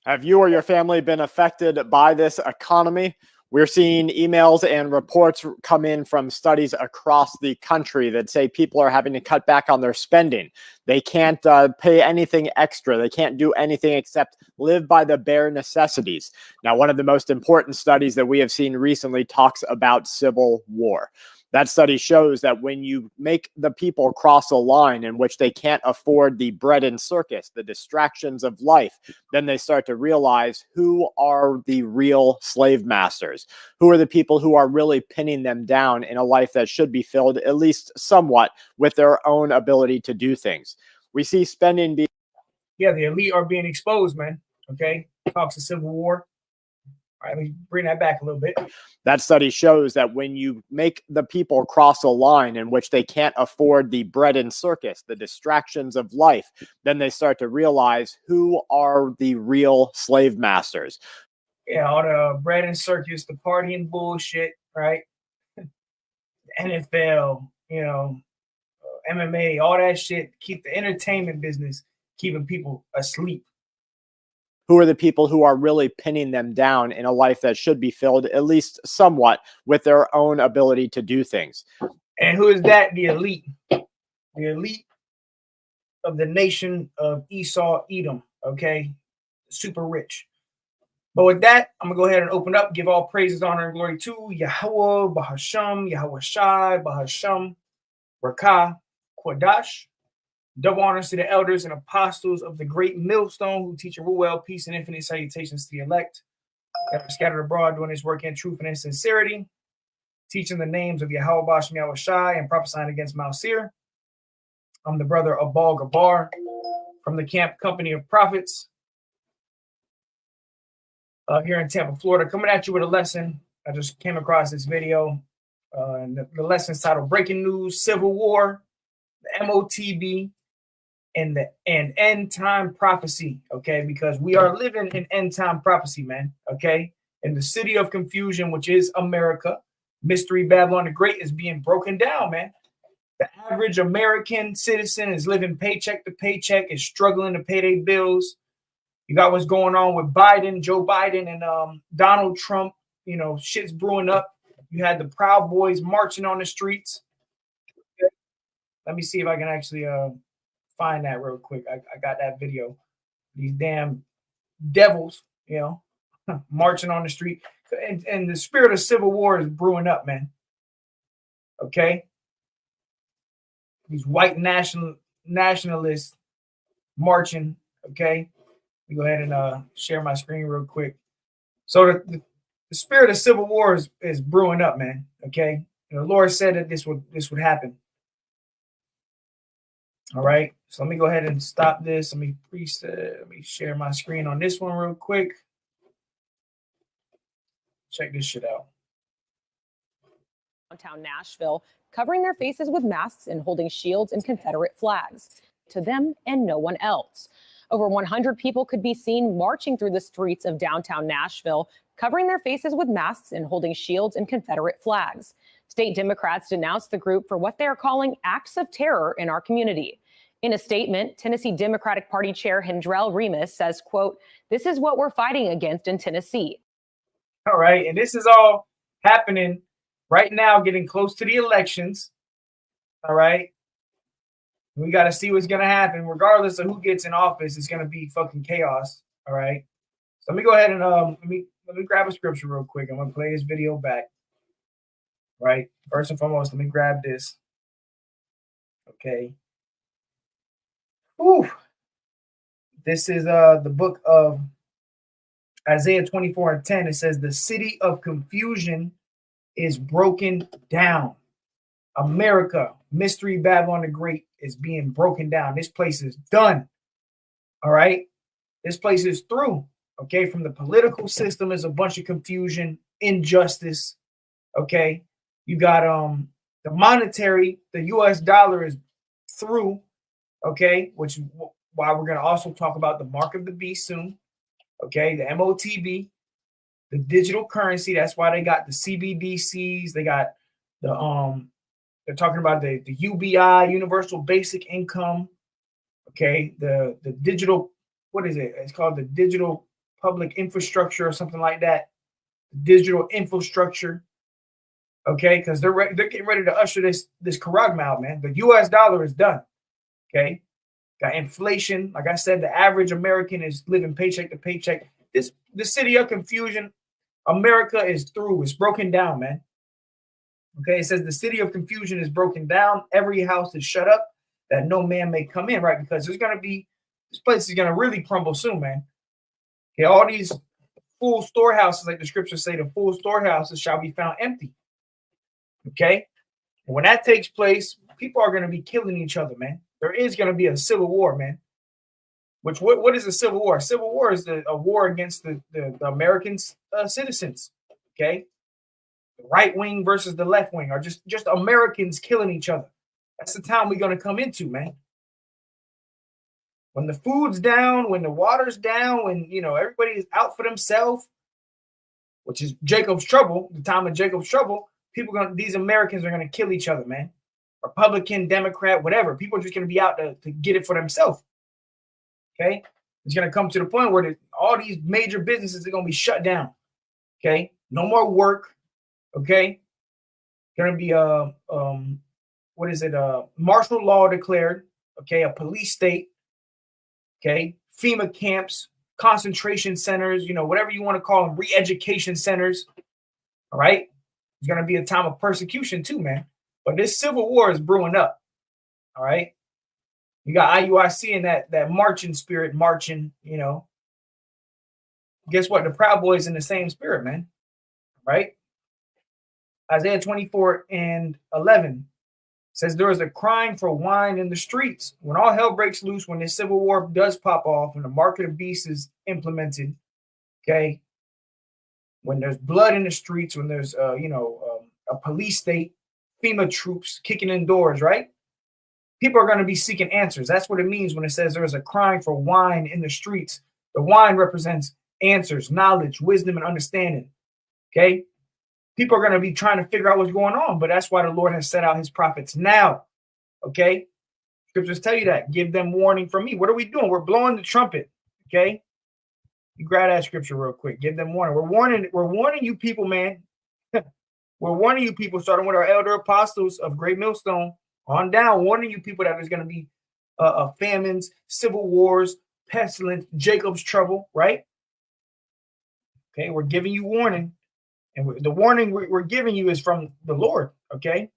Have you or your family been affected by this economy? We're seeing emails and reports come in from studies across the country that say people are having to cut back on their spending. They can't pay anything extra. They can't do anything except live by the bare necessities. Now, one of the most important studies that we have seen recently talks about civil war. That study shows that when you make the people cross a line in which they can't afford the bread and circus, the distractions of life, then they start to realize who are the real slave masters, who are the people who are really pinning them down in a life that should be filled, at least somewhat, with their own ability to do things. We see spending being. Yeah, the elite are being exposed, man. Okay. Talks of civil war. All right, let me bring that back a little bit. That study shows that when you make the people cross a line in which they can't afford the bread and circus, the distractions of life, then they start to realize who are the real slave masters. Yeah, all the bread and circus, the partying bullshit, right? NFL, MMA, all that shit. Keep the entertainment business, keeping people asleep. Who are the people who are really pinning them down in a life that should be filled, at least somewhat, with their own ability to do things. And who is that? The elite. The elite of the nation of Esau, Edom, okay? Super rich. But with that, I'm going to go ahead and open up, give all praises, honor, and glory to Yahweh, Bahasham, Yahweh Shai, Bahasham, Rakah, Quadash. Double honors to the elders and apostles of the great millstone who teach and rule well, peace and infinite salutations to the elect that are scattered abroad doing his work in truth and in sincerity, teaching the names of Yahweh Bashem Yahweh Shai and prophesying against Mount Seir. I'm the brother of Baal Gabar from the Camp Company of Prophets here in Tampa, Florida, coming at you with a lesson. I just came across this video. And the lesson's titled Breaking News, Civil War, the Motb, and end time prophecy, okay? Because we are living in end time prophecy, man, okay? In the city of confusion, which is America, Mystery Babylon the Great is being broken down, man. The average American citizen is living paycheck to paycheck, is struggling to pay their bills. You got what's going on with Biden, Joe Biden, and Donald Trump. You know, shit's brewing up. You had the Proud Boys marching on the streets. Okay. Let me see if I can actually find that real quick. I got that video. These damn devils, marching on the street. And the spirit of civil war is brewing up, man. Okay? These white nationalists marching, okay? Let me go ahead and share my screen real quick. So the spirit of civil war is brewing up, man, okay? And the Lord said that this would happen. All right, so let me go ahead and stop this. Let me share my screen on this one real quick. Check this shit out. Downtown Nashville, covering their faces with masks and holding shields and Confederate flags. To them and no one else. Over 100 people could be seen marching through the streets of downtown Nashville, covering their faces with masks and holding shields and Confederate flags. State Democrats denounced the group for what they are calling acts of terror in our community. In a statement, Tennessee Democratic Party Chair Hendrell Remus says, quote, "This is what we're fighting against in Tennessee." All right, and this is all happening right now, getting close to the elections. All right. We got to see what's going to happen. Regardless of who gets in office, it's going to be fucking chaos. All right. So let me go ahead and let me grab a scripture real quick. I'm going to play this video back. Right. First and foremost, let me grab this. Okay. Whew. This is the book of Isaiah 24:10. It says, "The city of confusion is broken down." America, Mystery Babylon the Great, is being broken down. This place is done. All right. This place is through. Okay. From the political system is a bunch of confusion, injustice. Okay. You got the monetary, the US dollar is through. Okay. Which is why we're going to also talk about the mark of the beast soon. Okay. The Motb, the digital currency. That's why they got the CBDCs. They got the they're talking about the UBI, Universal Basic Income. Okay, the digital, what is it? It's called the digital public infrastructure or something like that, digital infrastructure. Okay, because they're getting ready to usher this Karagma out, man. The U.S. dollar is done. Okay, got inflation. Like I said, the average American is living paycheck to paycheck. This city of confusion, America is through. It's broken down, man. Okay, it says the city of confusion is broken down. Every house is shut up that no man may come in, right? Because this place is gonna really crumble soon, man. Okay, all these full storehouses, like the scriptures say, the full storehouses shall be found empty. Okay, and when that takes place, people are gonna be killing each other, man. There is gonna be a civil war, man. Which what is a civil war? A civil war is a war against the American citizens. Okay, the right wing versus the left wing, or just Americans killing each other. That's the time we're gonna come into, man. When the food's down, when the water's down, when everybody's out for themselves, which is Jacob's trouble, the time of Jacob's trouble, these Americans are gonna kill each other, man. Republican, Democrat, whatever. People are just gonna be out to get it for themselves. Okay, it's gonna come to the point where all these major businesses are gonna be shut down. Okay, no more work. Okay, gonna be martial law declared. Okay, a police state. Okay, FEMA camps, concentration centers, whatever you want to call them, re-education centers. All right, it's gonna be a time of persecution too, man. But this civil war is brewing up. All right. You got IUIC and that marching spirit marching, Guess what? The Proud Boys in the same spirit, man. Right? Isaiah 24:11 says there is a crying for wine in the streets. When all hell breaks loose, when this civil war does pop off, when the market of beasts is implemented, okay, when there's blood in the streets, when there's a police state, FEMA troops kicking in doors, right? People are going to be seeking answers. That's what it means when it says there is a crying for wine in the streets. The wine represents answers, knowledge, wisdom, and understanding. Okay? People are going to be trying to figure out what's going on, but that's why the Lord has set out his prophets now. Okay? Scriptures tell you that. Give them warning from me. What are we doing? We're blowing the trumpet. Okay? You grab that scripture real quick. Give them warning. We're warning you people, man. We're warning you people, starting with our elder apostles of Great Millstone on down, warning you people that there's going to be famines, civil wars, pestilence, Jacob's trouble, right? Okay, we're giving you warning. And the warning we're giving you is from the Lord, okay?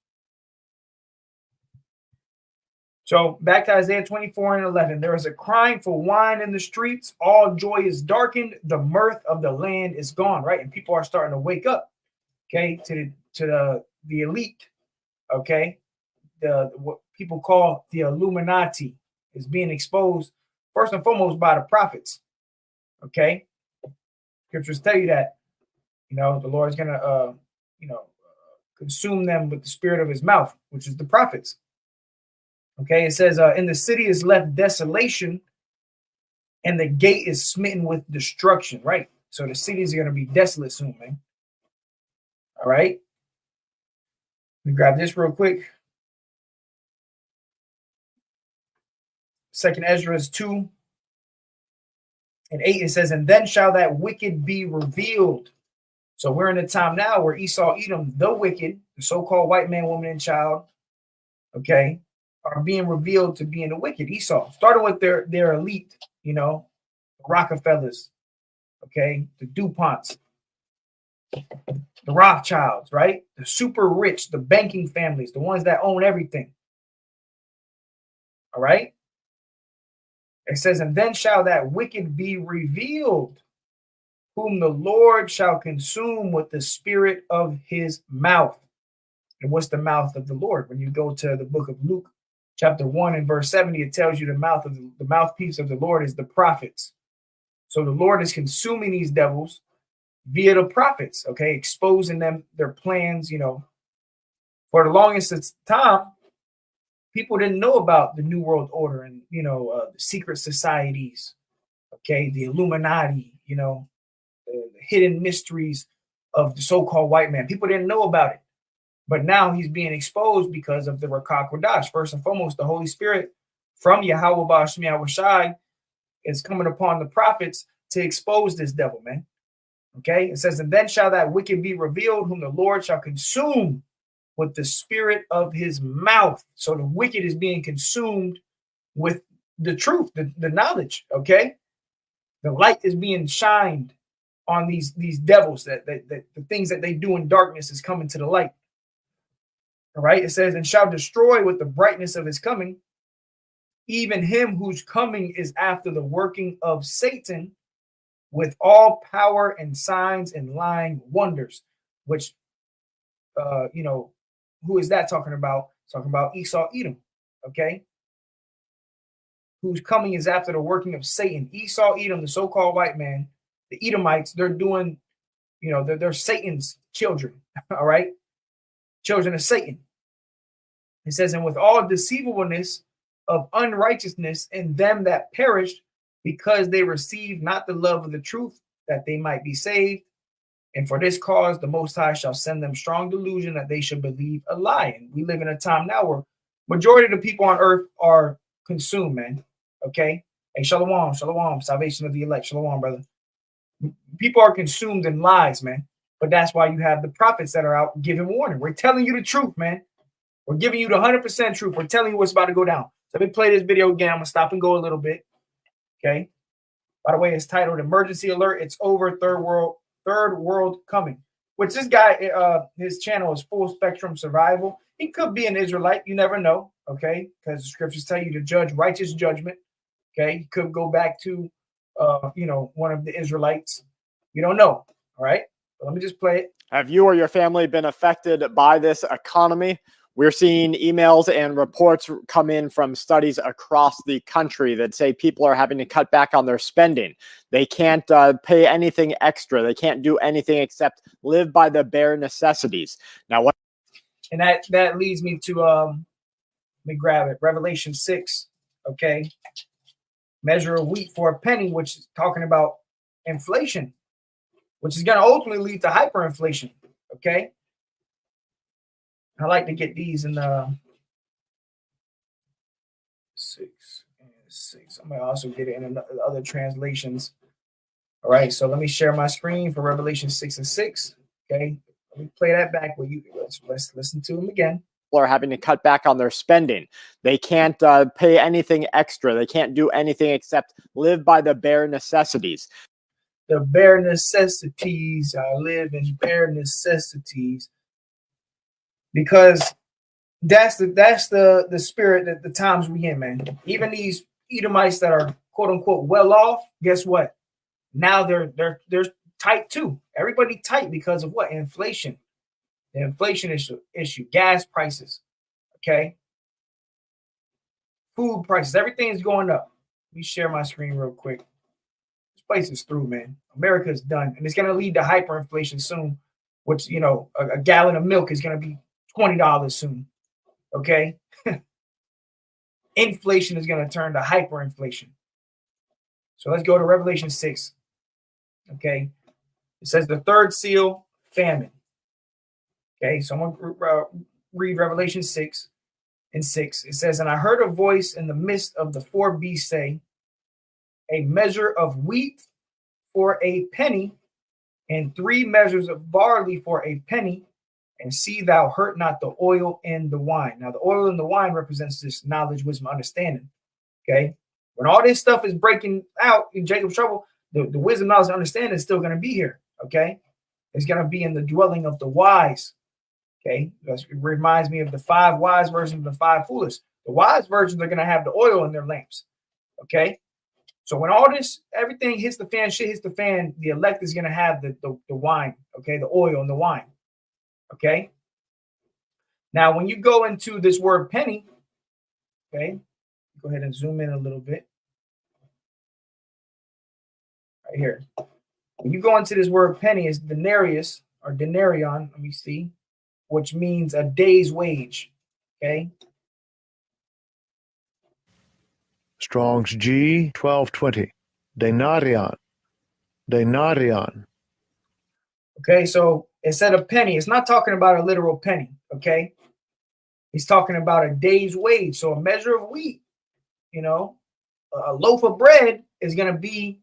So back to Isaiah 24:11. There is a crying for wine in the streets. All joy is darkened. The mirth of the land is gone, right? And people are starting to wake up, okay, to the elite, okay? What people call the Illuminati is being exposed first and foremost by the prophets. Okay, scriptures tell you that the Lord is gonna consume them with the spirit of his mouth, which is the prophets. Okay, it says in the city is left desolation, and the gate is smitten with destruction. Right, so the cities are gonna be desolate soon, man. All right, let me grab this real quick. 2nd Ezra 2:8, it says, and then shall that wicked be revealed. So we're in a time now where Esau, Edom, the wicked, the so-called white man, woman, and child, okay, are being revealed to being the wicked. Esau, starting with their elite, the Rockefellers, okay, the DuPonts, the Rothschilds, right? The super rich, the banking families, the ones that own everything. All right? It says, and then shall that wicked be revealed, whom the Lord shall consume with the spirit of his mouth. And what's the mouth of the Lord? When you go to the book of Luke, chapter 1 and verse 70, it tells you the mouthpiece of the Lord is the prophets. So the Lord is consuming these devils via the prophets, okay, exposing them, their plans, For the longest time, people didn't know about the New World Order and, the secret societies, okay, the Illuminati, the hidden mysteries of the so-called white man. People didn't know about it. But now he's being exposed because of the Rakah Kodash. First and foremost, the Holy Spirit from Yahweh Ba'ashem Yahushai is coming upon the prophets to expose this devil, man. Okay, it says, and then shall that wicked be revealed, whom the Lord shall consume with the spirit of his mouth. So the wicked is being consumed with the truth, the knowledge. Okay, the light is being shined on these devils, that the things that they do in darkness is coming to the light. All right, it says, and shall destroy with the brightness of his coming, even him whose coming is after the working of Satan, with all power and signs and lying wonders. Which, who is that talking about? It's talking about Esau, Edom. Okay, whose coming is after the working of Satan. Esau, Edom, the so-called white man, the Edomites, they're doing, they're Satan's children. All right, children of Satan. It says, and with all deceivableness of unrighteousness in them that perished, because they received not the love of the truth, that they might be saved. And for this cause, the Most High shall send them strong delusion that they should believe a lie. And we live in a time now where majority of the people on earth are consumed, man. Okay. Hey, shalom, shalom, salvation of the elect. Shalom, brother. People are consumed in lies, man. But that's why you have the prophets that are out giving warning. We're telling you the truth, man. We're giving you the 100% truth. We're telling you what's about to go down. So let me play this video again. I'm going to stop and go a little bit. Okay. By the way, it's titled Emergency Alert. It's over. Third world coming. Which this guy, his channel is Full Spectrum Survival. He could be an Israelite. You never know. Okay. Because the scriptures tell you to judge righteous judgment. Okay. He could go back to, one of the Israelites. You don't know. All right. But let me just play it. Have you or your family been affected by this economy? We're seeing emails and reports come in from studies across the country that say people are having to cut back on their spending. They can't pay anything extra. They can't do anything except live by the bare necessities. Now, what? And that leads me to, let me grab it, Revelation 6, okay? Measure of wheat for a penny, which is talking about inflation, which is going to ultimately lead to hyperinflation, okay? I like to get these in the 6 and 6. I might also get it in other translations. All right, so let me share my screen for Revelation 6 and 6. Okay, let me play that back. Let's listen to them again. People are having to cut back on their spending. They can't pay anything extra. They can't do anything except live by the bare necessities. The bare necessities. I live in bare necessities. Because that's the spirit that the times we in, man. Even these Edomites that are quote unquote well off, guess what? Now they're tight too. Everybody tight because of what? Inflation. The inflation issue, gas prices. Okay. Food prices, everything's going up. Let me share my screen real quick. This place is through, man. America's done. And it's gonna lead to hyperinflation soon, which a gallon of milk is gonna be $20 soon. Okay. Inflation is going to turn to hyperinflation. So let's go to Revelation 6. Okay. It says the third seal, famine. Okay. So I'm going to read Revelation 6 and 6. It says, and I heard a voice in the midst of the four beasts say, a measure of wheat for a penny, and 3 measures of barley for a penny, and see thou hurt not the oil and the wine. Now, the oil and the wine represents this knowledge, wisdom, understanding. Okay. When all this stuff is breaking out in Jacob's trouble, the wisdom, knowledge, and understanding is still going to be here. Okay. It's going to be in the dwelling of the wise. Okay. It reminds me of the 5 wise versions of the 5 foolish. The wise versions are going to have the oil in their lamps. Okay. So when all this, everything hits the fan, shit hits the fan, the elect is going to have the wine. Okay. The oil and the wine. Okay. Now, when you go into this word penny, okay, go ahead and zoom in a little bit. Right here. When you go into this word penny, is denarius or denarion, let me see, which means a day's wage. Okay. Strong's G 1220. Denarion. Denarion. Okay, so it said a penny. It's not talking about a literal penny, okay? He's talking about a day's wage. So a measure of wheat, a loaf of bread is going to be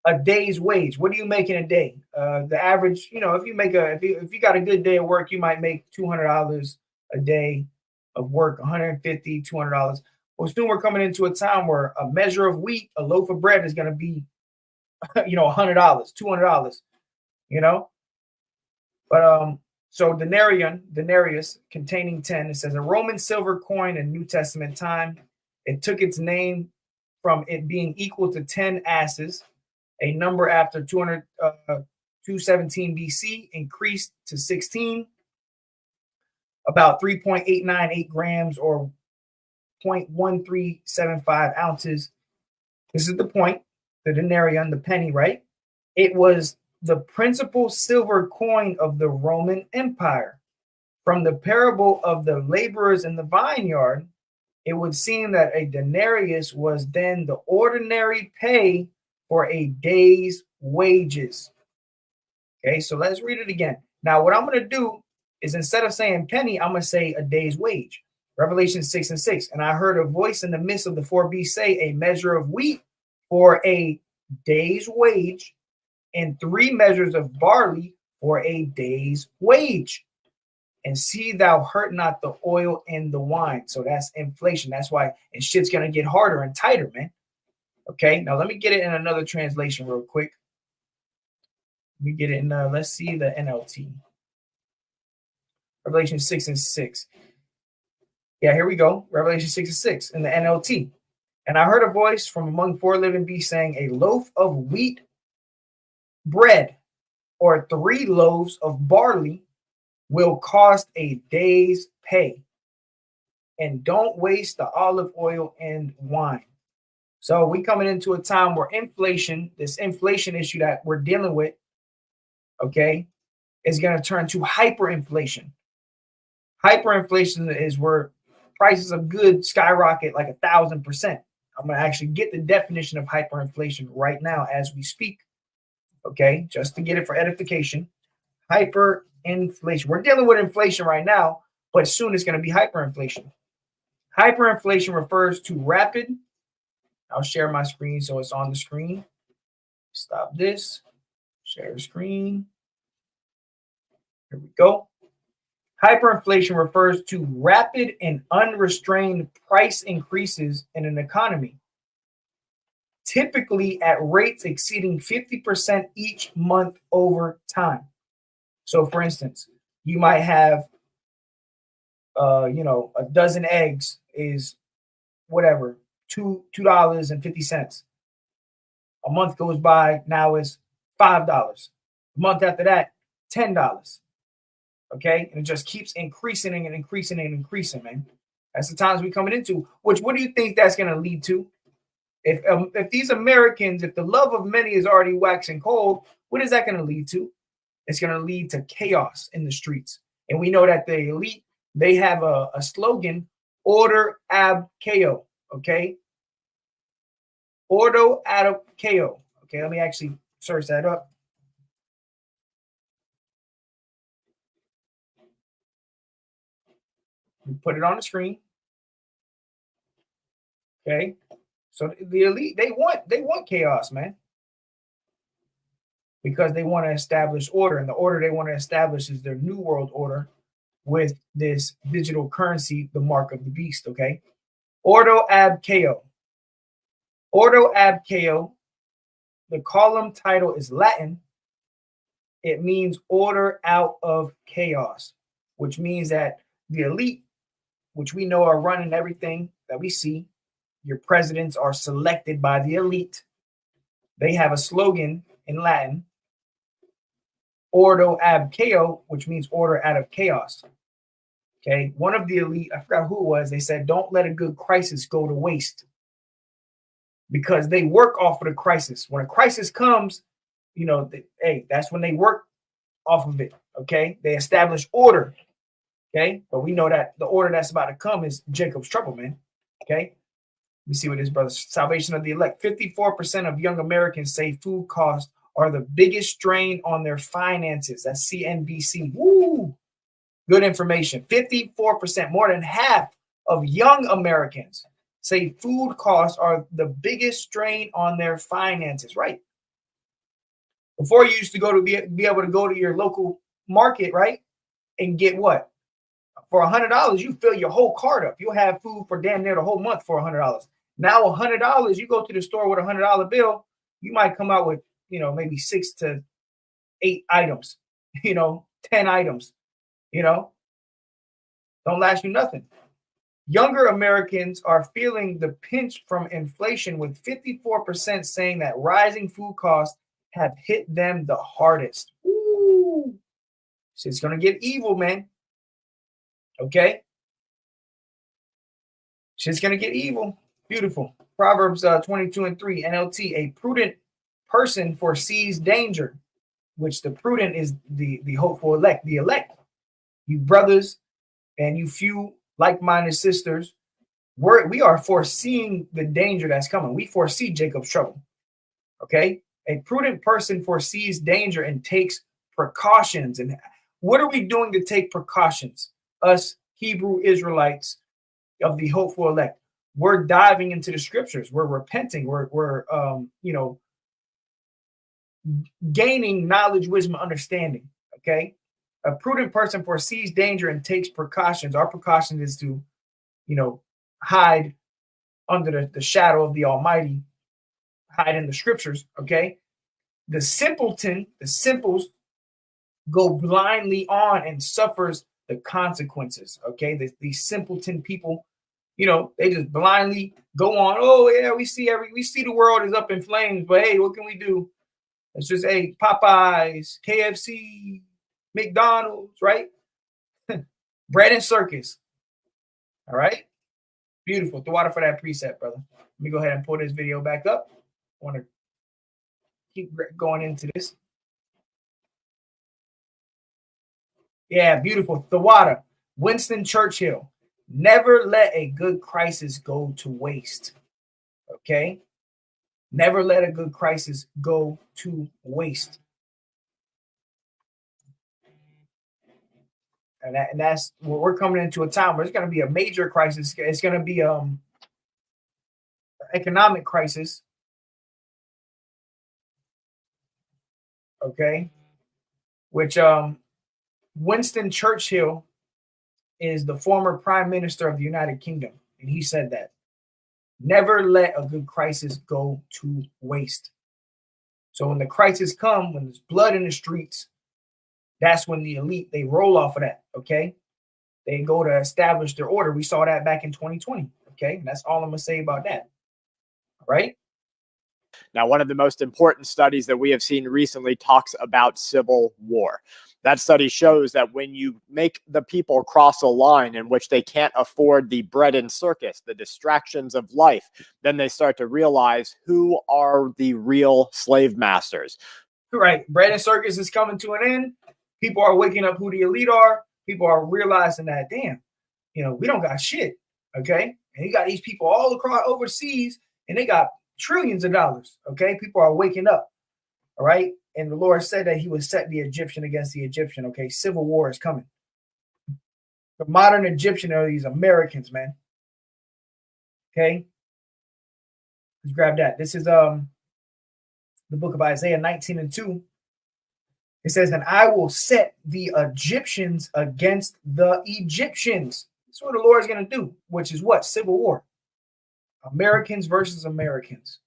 a day's wage. What do you make in a day? The average, you know, if you got a good day of work, you might make $200 a day of work, $150, $200. Well, soon we're coming into a time where a measure of wheat, a loaf of bread is going to be, you know, $100, $200, you know. But so denarius containing 10, it says a Roman silver coin in New Testament time. It took its name from it being equal to 10 asses, a number after 217 BC, increased to 16, about 3.898 grams or 0.1375 ounces. This is the point, the denarion, the penny, right? It was the principal silver coin of the Roman Empire. From the parable of the laborers in the vineyard, it would seem that a denarius was then the ordinary pay for a day's wages. Okay, so let's read it again. Now, what I'm going to do is instead of saying penny, I'm going to say a day's wage. Revelation 6:6. And I heard a voice in the midst of the four beasts say, a measure of wheat for a day's wage, and 3 measures of barley for a day's wage. And see thou hurt not the oil and the wine. So that's inflation. That's why, and shit's going to get harder and tighter, man. Okay, now let me get it in another translation real quick. Let me get it in, let's see the NLT. Revelation 6:6. Yeah, here we go. Revelation 6:6 in the NLT. And I heard a voice from among 4 living beasts saying, a loaf of wheat bread or 3 loaves of barley will cost a day's pay. And don't waste the olive oil and wine. So we coming into a time where inflation, this inflation issue that we're dealing with, okay, is going to turn to hyperinflation. Hyperinflation is where prices of goods skyrocket like 1,000%. I'm going to actually get the definition of hyperinflation right now as we speak. Okay, just to get it for edification. Hyperinflation. We're dealing with inflation right now, but soon it's going to be hyperinflation. Hyperinflation refers to rapid. I'll share my screen so it's on the screen. Stop this. Share the screen. Here we go. Hyperinflation refers to rapid and unrestrained price increases in an economy, typically at rates exceeding 50% each month over time. So, for instance, you might have, you know, a dozen eggs is whatever, $2.50. A month goes by, now it's $5. A month after that, $10. Okay, and it just keeps increasing and increasing and increasing, man. That's the times we're coming into. Which, what do you think that's going to lead to? If these Americans, if the love of many is already waxing cold, what is that going to lead to? It's going to lead to chaos in the streets. And we know that the elite, they have a slogan, order ab chaos. Okay, ordo ad chaos. Okay, let me actually search that up. Put it on the screen. Okay, so the elite, they want chaos, man, because they want to establish order, and the order they want to establish is their new world order with this digital currency, the mark of the beast. Okay, ordo ab chaos. Ordo ab chaos. The column title is Latin. It means order out of chaos, which means that the elite, which we know are running everything that we see, your presidents are selected by the elite. They have a slogan in Latin, ordo ab chaos, which means order out of chaos. Okay, one of the elite, I forgot who it was, they said, don't let a good crisis go to waste, because they work off of the crisis. When a crisis comes, you know, hey, that's when they work off of it. Okay, they establish order. Okay, but we know that the order that's about to come is Jacob's trouble, man. Okay, let me see what this brother's salvation of the elect. 54% of young Americans say food costs are the biggest strain on their finances. That's CNBC. Woo! Good information. 54%, more than half of young Americans say food costs are the biggest strain on their finances. Right. Before you used to go to be able to go to your local market, right? And get what? For $100, you fill your whole cart up. You'll have food for damn near the whole month for $100. Now $100, you go to the store with $100 bill, you might come out with, you know, maybe 6 to 8 items, you know, 10 items, you know, don't last you nothing. Younger Americans are feeling the pinch from inflation, with 54% saying that rising food costs have hit them the hardest. Ooh, it's going to get evil, man. Okay. Shit's going to get evil. Beautiful. Proverbs 22:3 NLT. A prudent person foresees danger, which the prudent is the hopeful elect, the elect. You brothers and you few like-minded sisters, we are foreseeing the danger that's coming. We foresee Jacob's trouble. Okay. A prudent person foresees danger and takes precautions. And what are we doing to take precautions? Us Hebrew Israelites of the hopeful elect, we're diving into the scriptures. We're repenting. We're you know, gaining knowledge, wisdom, understanding. Okay. A prudent person foresees danger and takes precautions. Our precaution is to, you know, hide under the shadow of the Almighty, hide in the scriptures. Okay. The simpleton, the simples, go blindly on and suffers the consequences. Okay. These simpleton people, you know, they just blindly go on. Oh yeah, we see the world is up in flames, but hey, what can we do? It's just, hey, Popeyes, KFC, McDonald's, right? Bread and circus. All right. Beautiful. The water for that preset, brother. Let me go ahead and pull this video back up. I want to keep going into this. Yeah, beautiful. The water. Winston Churchill. Never let a good crisis go to waste. Okay? Never let a good crisis go to waste. And that's what we're coming into a time where it's going to be a major crisis. It's going to be economic crisis. Okay? Which Winston Churchill is the former Prime Minister of the United Kingdom. And he said that. Never let a good crisis go to waste. So when the crisis comes, when there's blood in the streets, that's when the elite, they roll off of that, okay? They go to establish their order. We saw that back in 2020, okay? And that's all I'm going to say about that, all right? Now, one of the most important studies that we have seen recently talks about civil war. That study shows that when you make the people cross a line in which they can't afford the bread and circus, the distractions of life, then they start to realize who are the real slave masters. Right. Bread and circus is coming to an end. People are waking up who the elite are. People are realizing that, damn, you know, we don't got shit. Okay. And you got these people all across overseas and they got trillions of dollars. Okay. People are waking up. All right. And the Lord said that he would set the Egyptian against the Egyptian. Okay. Civil war is coming. The modern Egyptian are these Americans, man. Okay. Let's grab that. This is the book of Isaiah 19:2. It says, and I will set the Egyptians against the Egyptians. That's what the Lord is going to do, which is what? Civil war. Americans versus Americans.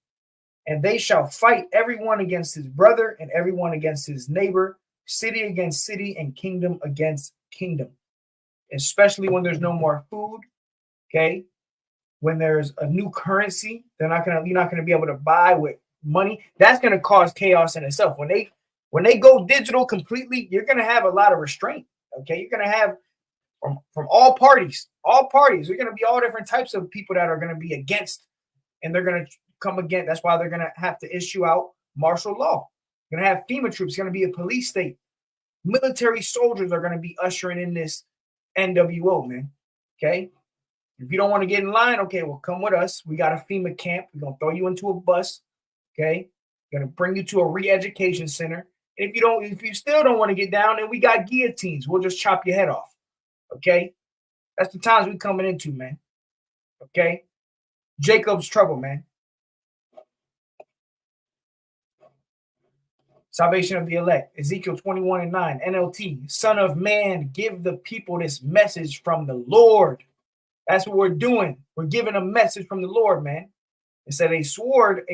And they shall fight everyone against his brother and everyone against his neighbor, city against city and kingdom against kingdom. Especially when there's no more food, okay? When there's a new currency, you're not gonna be able to buy with money. That's gonna cause chaos in itself. When they go digital completely, you're gonna have a lot of restraint. Okay, you're gonna have from all parties. You're gonna be all different types of people that are gonna be against, and they're gonna come again. That's why they're gonna have to issue out martial law. You're gonna have FEMA troops. It's gonna be a police state. Military soldiers are gonna be ushering in this NWO, man. Okay. If you don't want to get in line, okay, well, come with us. We got a FEMA camp. We're going to throw you into a bus, okay? We're going to bring you to a re-education center. And if you still don't want to get down, then we got guillotines. We'll just chop your head off, okay? That's the times we're coming into, man, okay? Jacob's trouble, man. Salvation of the elect. Ezekiel 21:9, NLT. Son of man, give the people this message from the Lord. That's what we're doing. We're giving a message from the Lord, man. It said a sword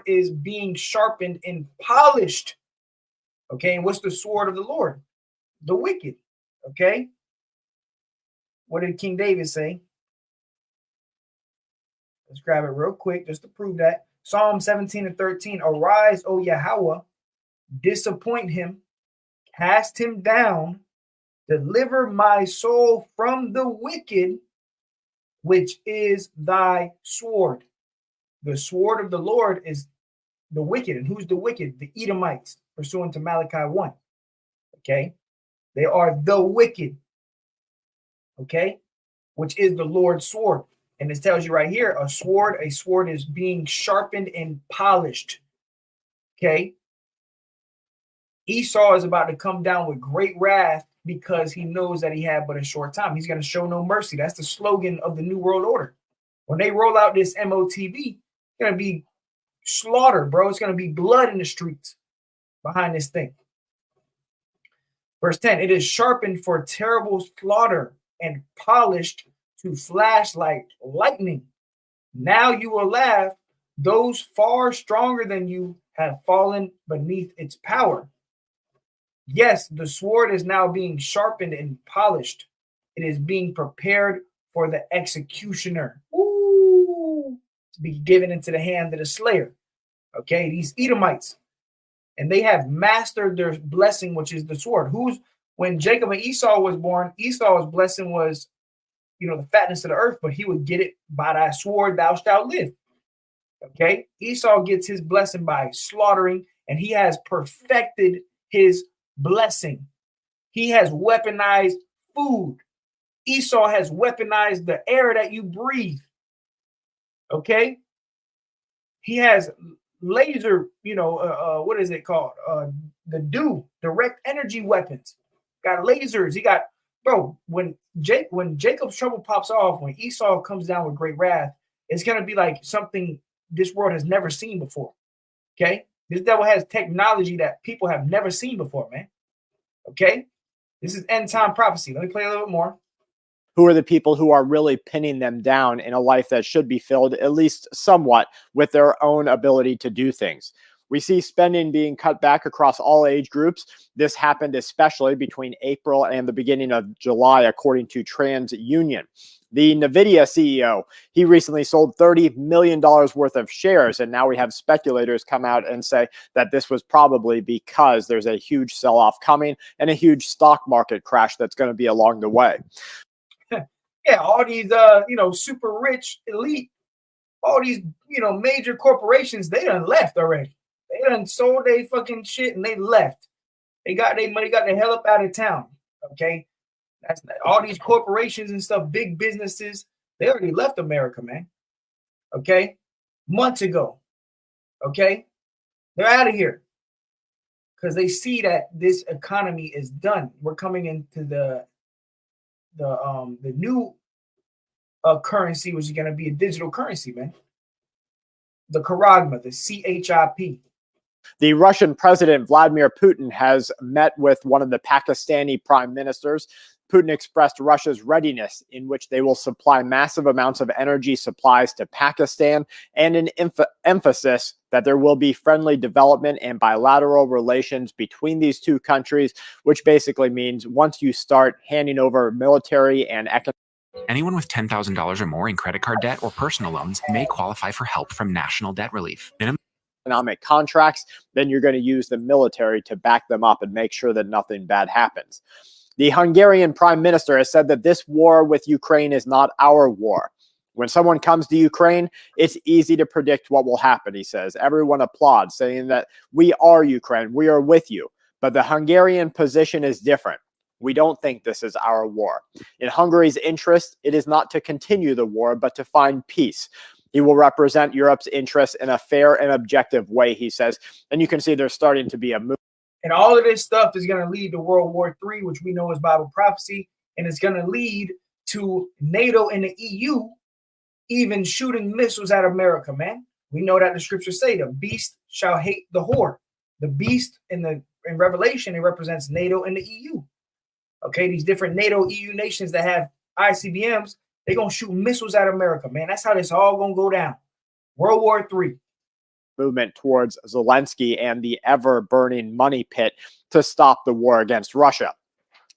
is being sharpened and polished. Okay, and what's the sword of the Lord? The wicked. Okay. What did King David say? Let's grab it real quick just to prove that. Psalm 17:13. Arise, O Yahweh, disappoint him, cast him down, deliver my soul from the wicked, which is thy sword. The sword of the Lord is the wicked. And who's the wicked? The Edomites, pursuant to Malachi 1. Okay. They are the wicked. Okay. Which is the Lord's sword. And it tells you right here, a sword is being sharpened and polished. Okay. Esau is about to come down with great wrath because he knows that he had but a short time. He's going to show no mercy. That's the slogan of the New World Order. When they roll out this Motb, it's going to be slaughter, bro. It's going to be blood in the streets behind this thing. Verse 10, it is sharpened for terrible slaughter and polished to flash like lightning. Now you will laugh. Those far stronger than you have fallen beneath its power. Yes, the sword is now being sharpened and polished. It is being prepared for the executioner. Ooh, to be given into the hand of the slayer. Okay, these Edomites. And they have mastered their blessing, which is the sword. When Jacob and Esau was born, Esau's blessing was, the fatness of the earth, but he would get it by thy sword, thou shalt live. Okay, Esau gets his blessing by slaughtering, and he has perfected his blessing. He has weaponized food. Esau has weaponized the air that you breathe. Okay, he has laser, what is it called? The direct energy weapons. Got lasers. He got, bro, when Jacob's trouble pops off, when Esau comes down with great wrath, it's going to be like something this world has never seen before. Okay? This devil has technology that people have never seen before, man. Okay? This is end time prophecy. Let me play a little bit more. Who are the people who are really pinning them down in a life that should be filled, at least somewhat, with their own ability to do things? We see spending being cut back across all age groups. This happened especially between April and the beginning of July, according to TransUnion. The NVIDIA CEO, he recently sold $30 million worth of shares, and now we have speculators come out and say that this was probably because there's a huge sell-off coming and a huge stock market crash that's going to be along the way. Yeah, all these, super rich elite, all these, major corporations, they done left already. They done sold their fucking shit and they left. They got their money, got the hell up out of town. Okay. That's all these corporations and stuff, big businesses, they already left America, man. Okay. Months ago. Okay. They're out of here because they see that this economy is done. We're coming into the new currency, which is going to be a digital currency, man. The Charagma, the CHIP. The Russian president, Vladimir Putin, has met with one of the Pakistani prime ministers. Putin expressed Russia's readiness, in which they will supply massive amounts of energy supplies to Pakistan, and an emphasis that there will be friendly development and bilateral relations between these two countries, which basically means once you start handing over military and economic. Anyone with $10,000 or more in credit card debt or personal loans may qualify for help from National Debt Relief. Economic contracts, then you're going to use the military to back them up and make sure that nothing bad happens. The Hungarian prime minister has said that this war with Ukraine is not our war. When someone comes to Ukraine, it's easy to predict what will happen, he says. Everyone applauds, saying that we are Ukraine, we are with you. But the Hungarian position is different. We don't think this is our war. In Hungary's interest, it is not to continue the war, but to find peace. He will represent Europe's interests in a fair and objective way, he says. And you can see there's starting to be a move. And all of this stuff is going to lead to World War III, which we know is Bible prophecy. And it's going to lead to NATO and the EU even shooting missiles at America, man. We know that the scriptures say the beast shall hate the whore. The beast in Revelation, it represents NATO and the EU. Okay, these different NATO EU nations that have ICBMs, they're gonna shoot missiles at America, man. That's how this all gonna go down. World War III. Movement towards Zelensky and the ever-burning money pit to stop the war against Russia.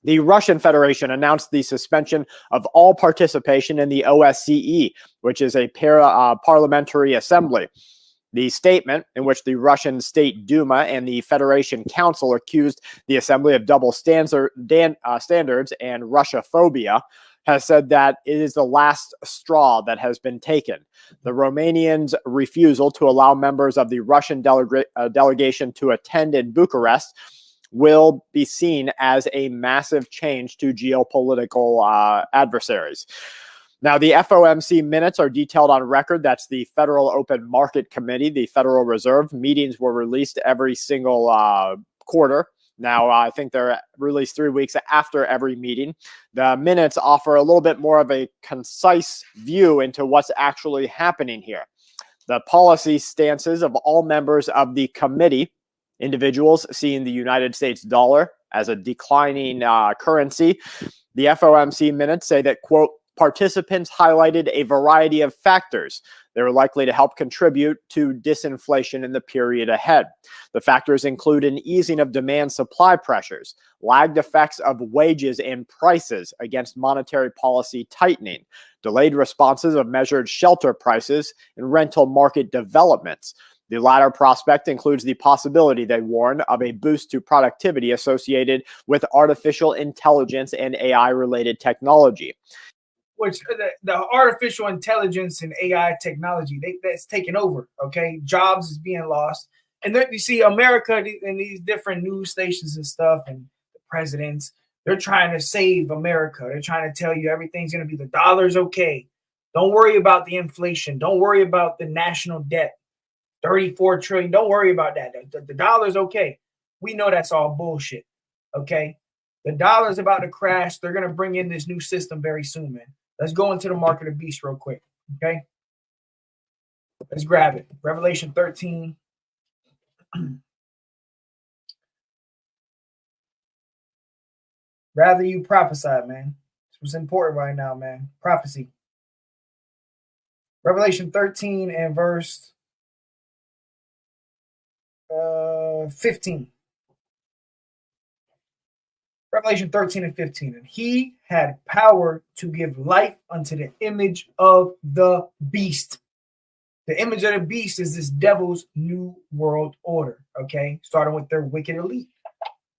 The Russian Federation announced the suspension of all participation in the OSCE, which is a parliamentary assembly. The statement, in which the Russian State Duma and the Federation Council accused the assembly of double standards and Russophobia, has said that it is the last straw that has been taken. The Romanians' refusal to allow members of the Russian delegation to attend in Bucharest will be seen as a massive change to geopolitical adversaries. Now, the FOMC minutes are detailed on record. That's the Federal Open Market Committee, the Federal Reserve. Meetings were released every single quarter. Now, I think they're released 3 weeks after every meeting. The minutes offer a little bit more of a concise view into what's actually happening here. The policy stances of all members of the committee, individuals seeing the United States dollar as a declining currency. The FOMC minutes say that, quote, participants highlighted a variety of factors that are likely to help contribute to disinflation in the period ahead. The factors include an easing of demand-supply pressures, lagged effects of wages and prices against monetary policy tightening, delayed responses of measured shelter prices, and rental market developments. The latter prospect includes the possibility, they warn, of a boost to productivity associated with artificial intelligence and AI-related technology. Which the artificial intelligence and AI technology, that's taking over, okay? Jobs is being lost. And then you see America and these different news stations and stuff and the presidents, they're trying to save America. They're trying to tell you everything's going to be, the dollar's okay. Don't worry about the inflation. Don't worry about the national debt, 34 trillion. Don't worry about that. The dollar's okay. We know that's all bullshit, okay? The dollar's about to crash. They're going to bring in this new system very soon, man. Let's go into the mark of the beast real quick, okay? Let's grab it. Revelation 13. Rather you prophesy, man. This was important right now, man. Prophecy. Revelation 13 and verse 15. Revelation 13 and 15. And he had power to give life unto the image of the beast. The image of the beast is this devil's new world order, okay? Starting with their wicked elite,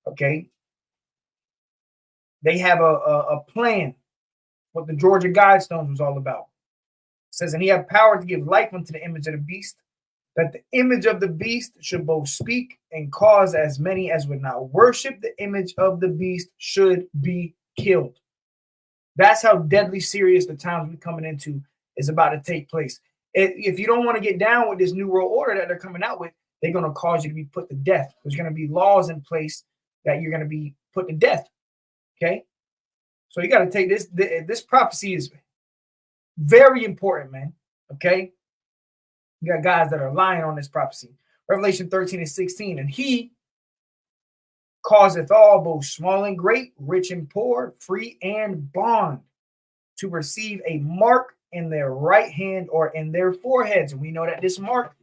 okay? They have a plan, what the Georgia Guidestones was all about. It says, and he had power to give life unto the image of the beast, that the image of the beast should both speak and cause as many as would not worship the image of the beast should be killed. That's how deadly serious the times we're coming into is about to take place. If you don't want to get down with this new world order that they're coming out with, they're going to cause you to be put to death. There's going to be laws in place that you're going to be put to death. Okay? So you got to take this. This prophecy is very important, man. Okay? You got guys that are lying on this prophecy. Revelation 13 and 16. And he causeth all, both small and great, rich and poor, free and bond, to receive a mark in their right hand or in their foreheads. And we know that this mark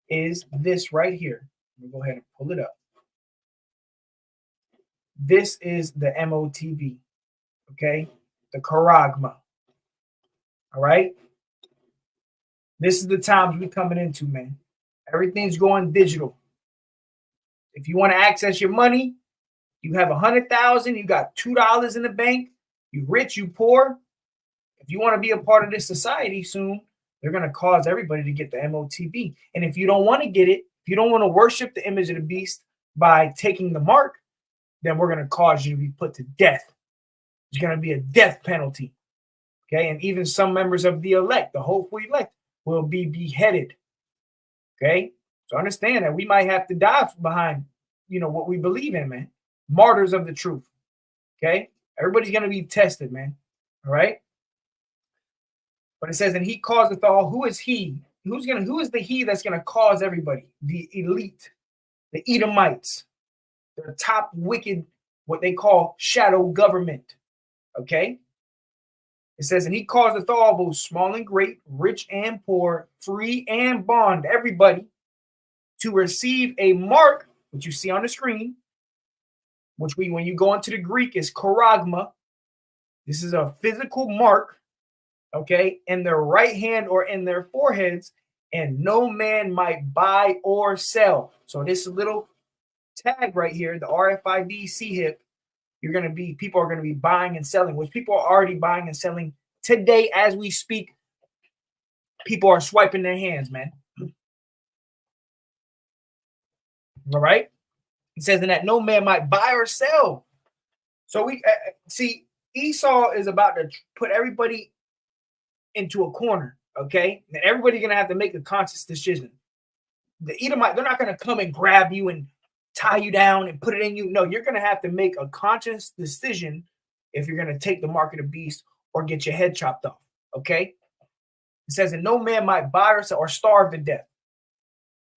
is this right here. Let me go ahead and pull it up. This is the Motb, okay? The charagma. All right? This is the times we're coming into, man. Everything's going digital. If you want to access your money, you have 100,000, you got $2 in the bank, you rich, you poor. If you want to be a part of this society soon, they're going to cause everybody to get the Motb. And if you don't want to get it, if you don't want to worship the image of the beast by taking the mark, then we're going to cause you to be put to death. There's going to be a death penalty. Okay, and even some members of the elect, the hopeful elect, will be beheaded. Okay, so understand that we might have to die behind, what we believe in, man. Martyrs of the truth. Okay, everybody's going to be tested, man. All right. But it says, and he causeth all. Who is he? Who is the he that's going to cause everybody? The elite. the Edomites, the top wicked, what they call shadow government. Okay. It says, and he causeth all, both small and great, rich and poor, free and bond, everybody, to receive a mark, which you see on the screen, which when you go into the Greek is charagma. This is a physical mark, okay, in their right hand or in their foreheads, and no man might buy or sell. So this little tag right here, the RFID CHIP, people are going to be buying and selling, which people are already buying and selling today as we speak. People are swiping their hands, man. All right. It says, and that no man might buy or sell. So we see Esau is about to put everybody into a corner. Okay. And everybody's going to have to make a conscious decision. The Edomite, they're not going to come and grab you and tie you down and put it in you. No, you're going to have to make a conscious decision if you're going to take the mark of the beast or get your head chopped off. Okay. It says, and no man might buy or sell or starve to death.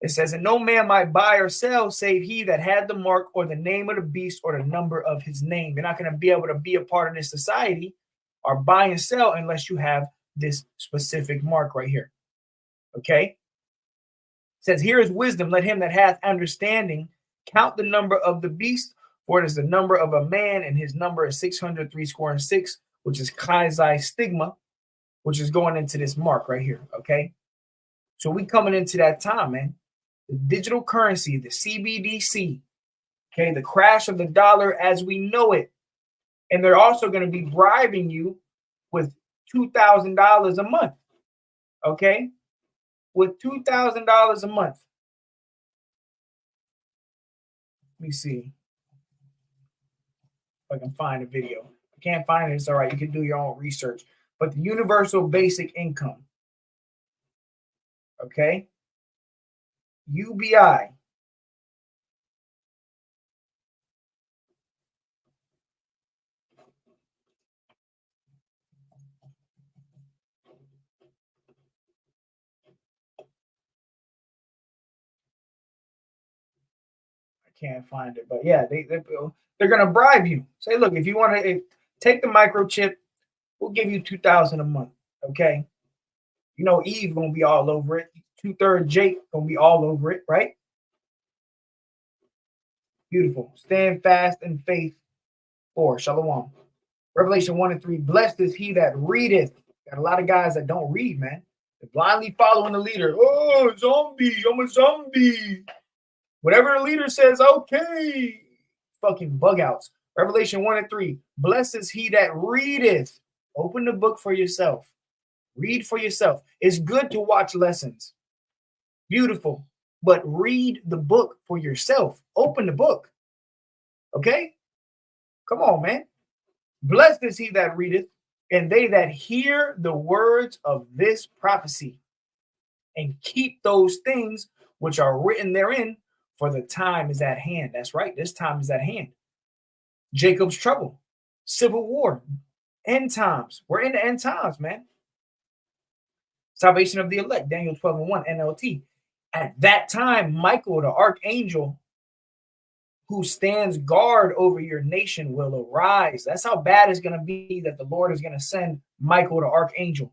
It says, and no man might buy or sell save he that had the mark or the name of the beast or the number of his name. You're not going to be able to be a part of this society or buy and sell unless you have this specific mark right here. Okay. It says, here is wisdom. Let him that hath understanding count the number of the beast, for it is the number of a man, and his number is 666, which is Chi stigma, which is going into this mark right here. Okay. So we coming into that time, man. The digital currency, the CBDC, okay, the crash of the dollar as we know it. And they're also going to be bribing you with $2,000 a month, okay, with $2,000 a month. Let me see if I can find a video. I can't find it. It's all right. You can do your own research. But the universal basic income, okay, UBI. Can't find it, but yeah, they're gonna bribe you. Say, look, if you want to take the microchip, we'll give you $2,000 a month. Okay, you know Eve gonna be all over it. 2/3 Jake gonna be all over it, right? Beautiful. Stand fast in faith. 4 Shalom. Revelation 1 and 3. Blessed is he that readeth. Got a lot of guys that don't read, man. They're blindly following the leader. Oh, zombie! I'm a zombie. Whatever the leader says, okay. Fucking bug outs. Revelation 1 and 3. Blessed is he that readeth. Open the book for yourself. Read for yourself. It's good to watch lessons. Beautiful. But read the book for yourself. Open the book. Okay? Come on, man. Blessed is he that readeth, and they that hear the words of this prophecy, and keep those things which are written therein, for the time is at hand. That's right. This time is at hand. Jacob's trouble, civil war, end times. We're in the end times, man. Salvation of the elect, Daniel 12 and 1, NLT. At that time, Michael, the archangel, who stands guard over your nation, will arise. That's how bad it's going to be that the Lord is going to send Michael, the archangel.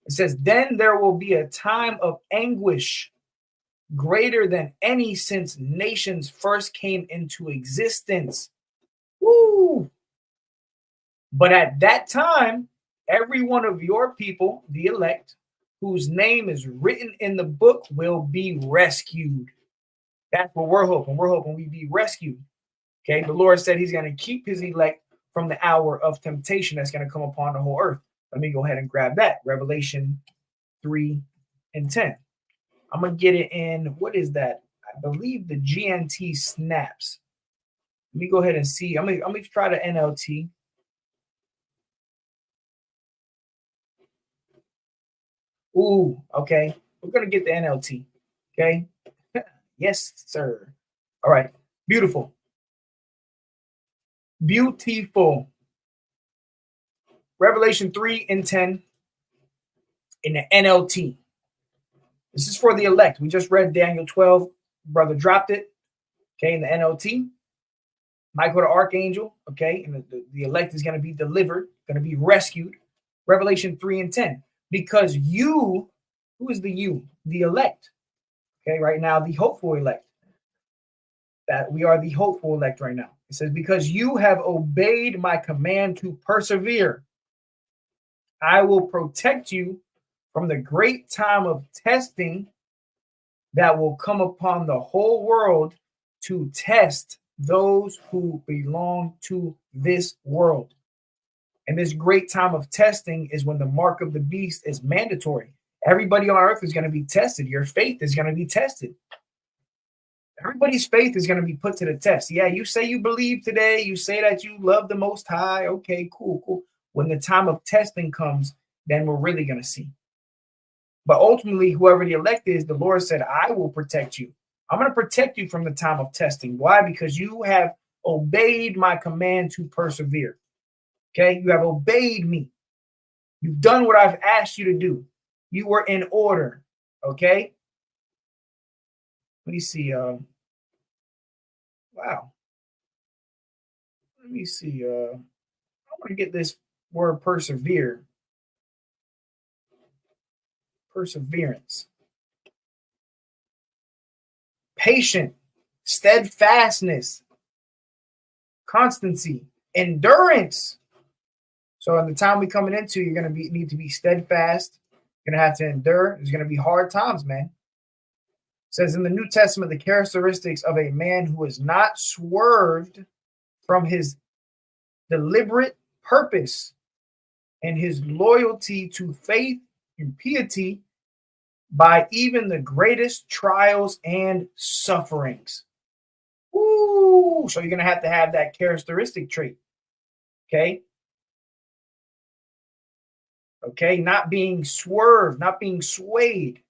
It says, then there will be a time of anguish greater than any since nations first came into existence. Woo! But at that time, every one of your people, the elect, whose name is written in the book, will be rescued. That's what we're hoping. We're hoping we be rescued. Okay, the Lord said he's going to keep his elect from the hour of temptation that's going to come upon the whole earth. Let me go ahead and grab that. Revelation 3 and 10. I'm going to get it in, what is that? I believe the GNT snaps. Let me go ahead and see. I'm going to try the NLT. Ooh, okay. We're going to get the NLT. Okay. Yes, sir. All right. Beautiful. Beautiful. Revelation 3 and 10 in the NLT. This is for the elect. We just read Daniel 12 Brother dropped it, okay, in the NLT. Michael the Archangel, okay, and the elect is going to be delivered, going to be rescued. Revelation 3 and 10. Because you, who is the you? The elect. Okay, right now, the hopeful elect. That we are the hopeful elect right now. It says, because you have obeyed my command to persevere, I will protect you from the great time of testing that will come upon the whole world to test those who belong to this world. And this great time of testing is when the mark of the beast is mandatory. Everybody on earth is going to be tested. Your faith is going to be tested. Everybody's faith is going to be put to the test. Yeah, you say you believe today. You say that you love the Most High. Okay, cool. When the time of testing comes, then we're really going to see. But ultimately, whoever the elect is, the Lord said, I will protect you. I'm going to protect you from the time of testing. Why? Because you have obeyed my command to persevere. Okay, you have obeyed me. You've done what I've asked you to do. You were in order. Okay. Let me see. Wow. Let me see. I want to get this word persevere. Perseverance. Patient. Steadfastness. Constancy. Endurance. So in the time we're coming into, you're going to need to be steadfast. You're going to have to endure. There's going to be hard times, man. It says in the New Testament, the characteristics of a man who is not swerved from his deliberate purpose and his loyalty to faith and piety by even the greatest trials and sufferings. Ooh, so you're going to have that characteristic trait. Okay. Okay, not being swerved, not being swayed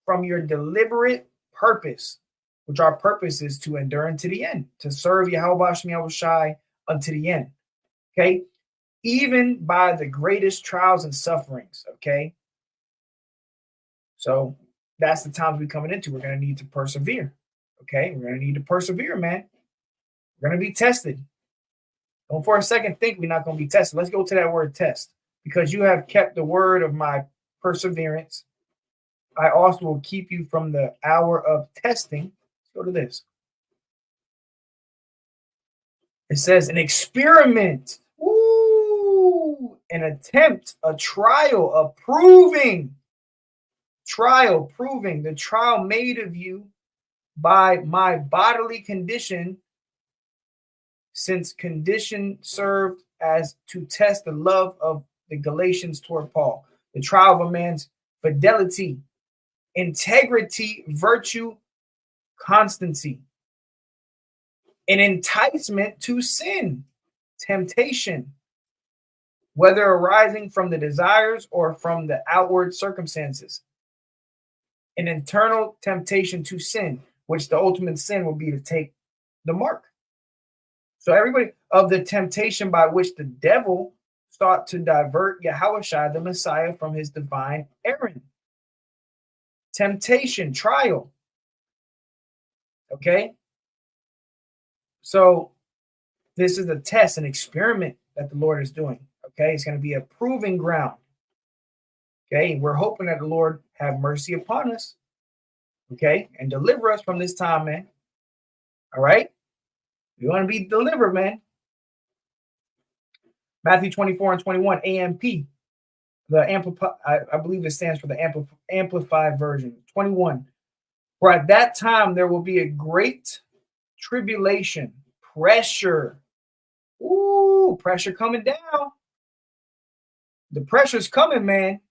from your deliberate purpose, which our purpose is to endure unto the end, to serve Yahweh Shai unto the end. Okay, even by the greatest trials and sufferings. Okay, so that's the times we're coming into. We're going to need to persevere. Okay, we're going to need to persevere, man. We're going to be tested. Don't for a second think we're not going to be tested. Let's go to that word test. Because you have kept the word of my perseverance, I also will keep you from the hour of testing. Let's go to this. It says an experiment, an attempt, a trial, a proving. Trial, proving, the trial made of you by my bodily condition, since condition served as to test the love of the Galatians toward Paul, the trial of a man's fidelity, integrity, virtue, constancy, an enticement to sin, temptation, whether arising from the desires or from the outward circumstances, an internal temptation to sin, which the ultimate sin will be to take the mark. So everybody of the temptation by which the devil sought to divert Yahushua, the Messiah, from his divine errand. Temptation, trial. Okay? So this is a test, an experiment that the Lord is doing. Okay? It's going to be a proving ground. Okay? We're hoping that the Lord have mercy upon us. Okay? And deliver us from this time, man. All right? We want to be delivered, man. Matthew 24 and 21, AMP, the Amplified, I believe it stands for the Amplified version. 21. For at that time there will be a great tribulation, pressure. Ooh, pressure coming down. The pressure's coming, man.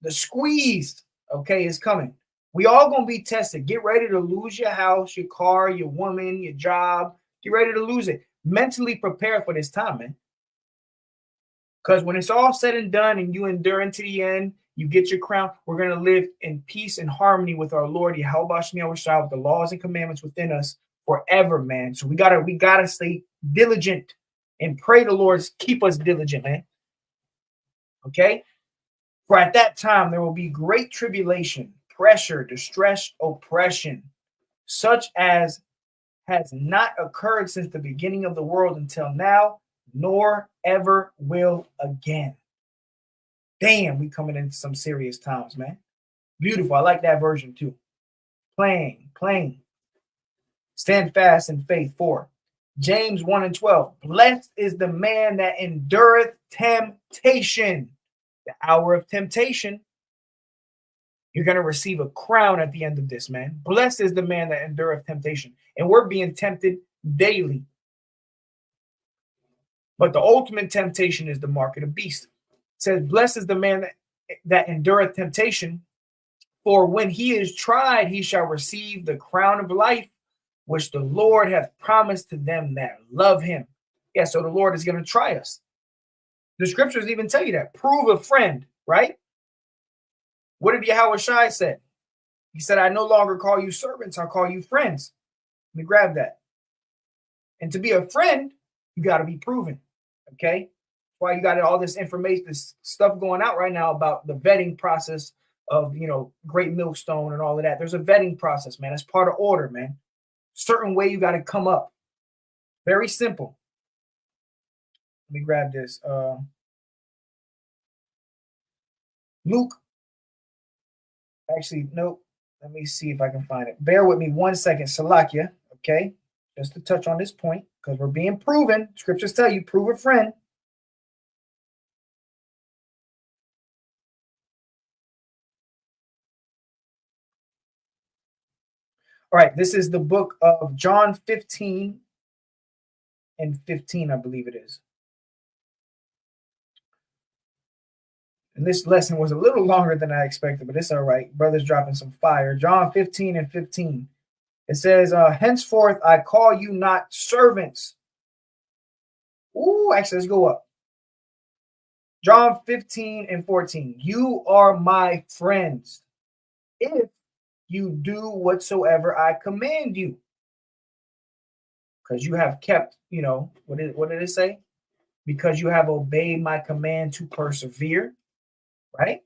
The squeeze, okay, is coming. We all gonna be tested. Get ready to lose your house, your car, your woman, your job. Get ready to lose it. Mentally prepare for this time, man. Because when it's all said and done and you endure into the end, you get your crown, we're going to live in peace and harmony with our Lord, Yahweh Shai, with the laws and commandments within us forever, man. So we gotta stay diligent and pray the Lord keep us diligent, man. Okay? For at that time there will be great tribulation, pressure, distress, oppression. such as has not occurred since the beginning of the world until now, nor ever will again. Damn, we coming into some serious times, man. Beautiful. I like that version too. Plain. Stand fast in faith. 4. James 1 and 12. Blessed is the man that endureth temptation. The hour of temptation. You're going to receive a crown at the end of this, man. Blessed is the man that endureth temptation. And we're being tempted daily. But the ultimate temptation is the mark of the beast. It says, blessed is the man that endureth temptation. For when he is tried, he shall receive the crown of life, which the Lord hath promised to them that love him. Yeah, so the Lord is going to try us. The scriptures even tell you that. Prove a friend, right? What did Yahushua say? He said, I no longer call you servants, I'll call you friends. Let me grab that. And to be a friend, you got to be proven, okay? That's why you got all this information, this stuff going out right now about the vetting process of, Great Millstone and all of that. There's a vetting process, man. It's part of order, man. Certain way you got to come up. Very simple. Let me grab this. Luke. Actually, nope. Let me see if I can find it. Bear with me 1 second, Salakia. Okay. Just to touch on this point, because we're being proven. Scriptures tell you, prove a friend. All right, this is the book of John 15 and 15, I believe it is. And this lesson was a little longer than I expected, but it's all right. Brother's dropping some fire. John 15 and 15. It says, henceforth I call you not servants. Ooh, actually, let's go up. John 15 and 14. You are my friends if you do whatsoever I command you. Because you have kept, what did it say? Because you have obeyed my command to persevere, right?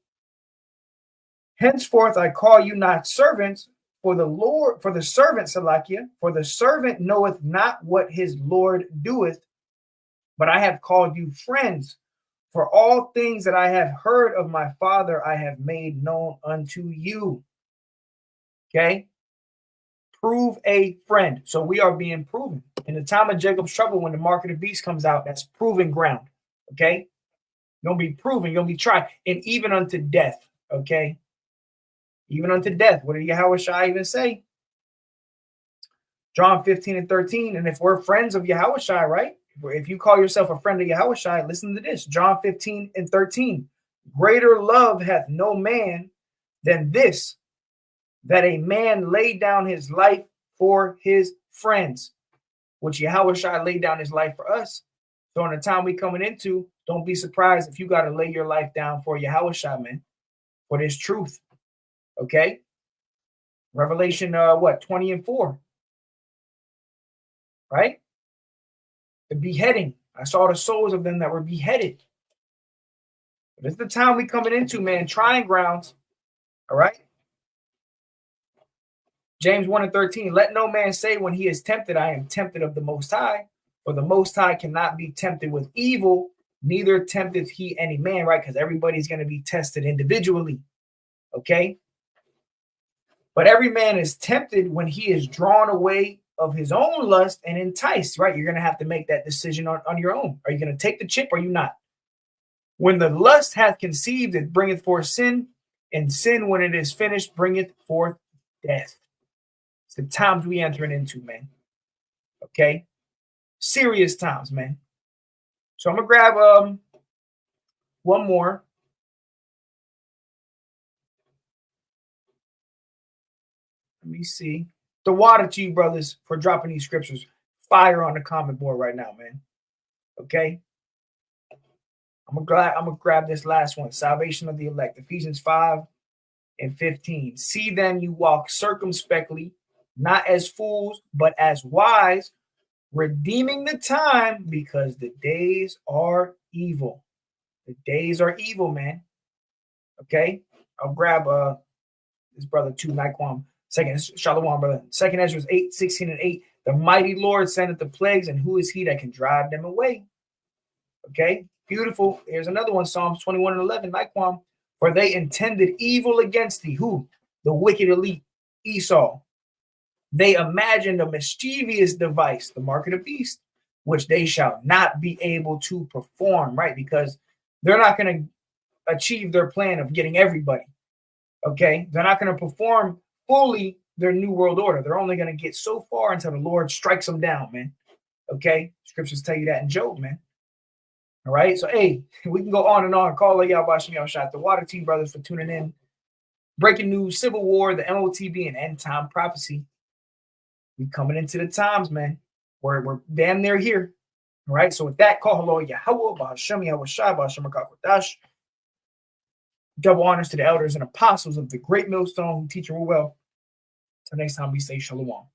Henceforth I call you not servants, for the servant, Salakia, for the servant knoweth not what his Lord doeth, but I have called you friends. For all things that I have heard of my Father, I have made known unto you. Okay? Prove a friend. So we are being proven. In the time of Jacob's trouble, when the mark of the beast comes out, that's proving ground. Okay? You're going to be proven. You're going to be tried. And even unto death. Okay? Even unto death. What did Yahushua even say? John 15 and 13. And if we're friends of Yahushua, right? If you call yourself a friend of Yahushua, listen to this. John 15 and 13. Greater love hath no man than this, that a man laid down his life for his friends, which Yahushua laid down his life for us. So in the time we coming into, don't be surprised if you got to lay your life down for Yahushua, man, for this truth. Okay? Revelation, 20 and 4. Right? The beheading. I saw the souls of them that were beheaded. But it's the time we coming into, man. Trying grounds. All right? James 1 and 13. Let no man say when he is tempted, I am tempted of the Most High. For the Most High cannot be tempted with evil, neither tempteth he any man, right? Because everybody's going to be tested individually. Okay? But every man is tempted when he is drawn away of his own lust and enticed, right? You're going to have to make that decision on your own. Are you going to take the chip or are you not? When the lust hath conceived, it bringeth forth sin, and sin, when it is finished, bringeth forth death. It's the times we entering into, man. Okay? Serious times, man. So I'm going to grab one more. Let me see. The water to you, brothers, for dropping these scriptures. Fire on the comment board right now, man. Okay? I'm gonna grab this last one. Salvation of the elect. Ephesians 5 and 15. See then you walk circumspectly, not as fools, but as wise, redeeming the time, because the days are evil. The days are evil, man. Okay? I'll grab this brother too, Naquam. Second, Shalom, brother. Second Ezra 8:16-8. The mighty Lord sendeth the plagues, and who is he that can drive them away? Okay, beautiful. Here's another one, Psalms 21:11. Naquam, for they intended evil against thee. Who? The wicked elite, Esau. They imagined a mischievous device, the mark of the beast, which they shall not be able to perform, right? Because they're not going to achieve their plan of getting everybody. Okay, they're not going to perform fully their new world order. They're only going to get so far until the Lord strikes them down, man. Okay, scriptures tell you that in Job, man. All right, so hey, we can go on and on. Call y'all watching y'all shot the Water Team brothers for tuning in. Breaking news: Civil War, the Motb, and end time prophecy. We coming into the times, man. We're damn near here. All right, so with that, call hello Yahweh, Bahashem Yahweh Shai, Bahashem Rakakwadash. Double honors to the elders and apostles of the great millstone who teach and rule well. Till next time, we say shalom.